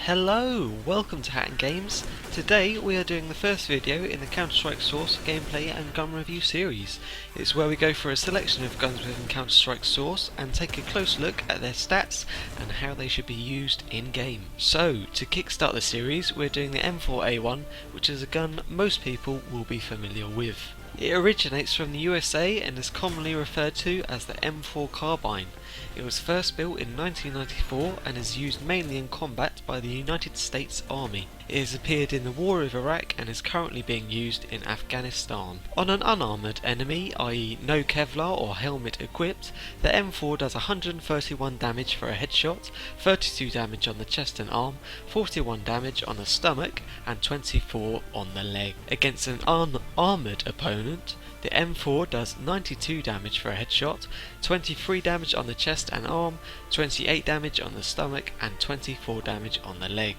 Hello, welcome to HattonGames. Today we are doing the first video in the Counter-Strike Source gameplay and gun review series. It's where we go for a selection of guns within Counter-Strike Source and take a close look at their stats and how they should be used in-game. So, to kickstart the series, we're doing the M4A1, which is a gun most people will be familiar with. It originates from the USA and is commonly referred to as the M4 carbine. It was first built in 1994 and is used mainly in combat by the United States Army. It has appeared in the War of Iraq and is currently being used in Afghanistan. On an unarmoured enemy, i.e. no Kevlar or helmet equipped, the M4 does 131 damage for a headshot, 32 damage on the chest and arm, 41 damage on the stomach and 24 on the leg. Against an unarmoured opponent, the M4 does 92 damage for a headshot, 23 damage on the chest and arm, 28 damage on the stomach and 24 damage on the leg.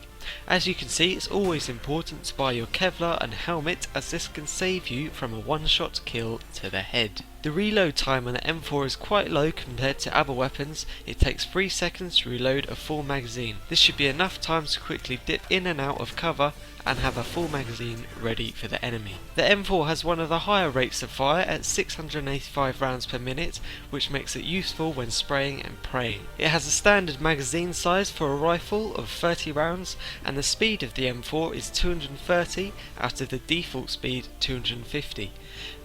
As you can see, it's always important to buy your Kevlar and helmet, as this can save you from a one-shot kill to the head. The reload time on the M4 is quite low compared to other weapons. It takes 3 seconds to reload a full magazine. This should be enough time to quickly dip in and out of cover and have a full magazine ready for the enemy. The M4 has one of the higher rates of fire at 685 rounds per minute, which makes it useful when spraying and praying. It has a standard magazine size for a rifle of 30 rounds, and the speed of the M4 is 230 out of the default speed 250.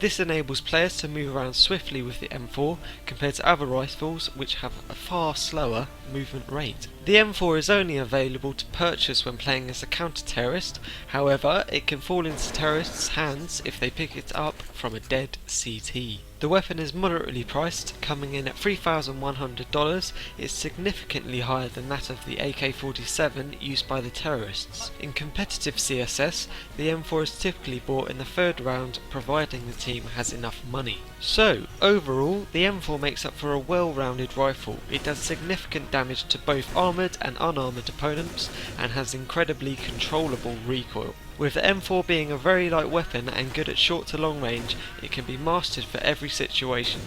This enables players to move around swiftly with the M4 compared to other rifles which have a far slower movement rate. The M4 is only available to purchase when playing as a counter-terrorist. However, it can fall into terrorists' hands if they pick it up from a dead CT. The weapon is moderately priced, coming in at $3,100. It's significantly higher than that of the AK-47 used by the terrorists. In competitive CSS, the M4 is typically bought in the third round, providing the team has enough money. So, overall, the M4 makes up for a well-rounded rifle. It does significant damage to both armoured and unarmoured opponents, and has incredibly controllable recoil. With the M4 being a very light weapon and good at short to long range, it can be mastered for every situation.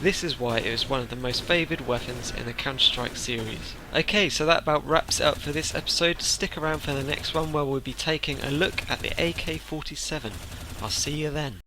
This is why it is one of the most favoured weapons in the Counter-Strike series. Okay, so that about wraps it up for this episode. Stick around for the next one where we'll be taking a look at the AK-47. I'll see you then.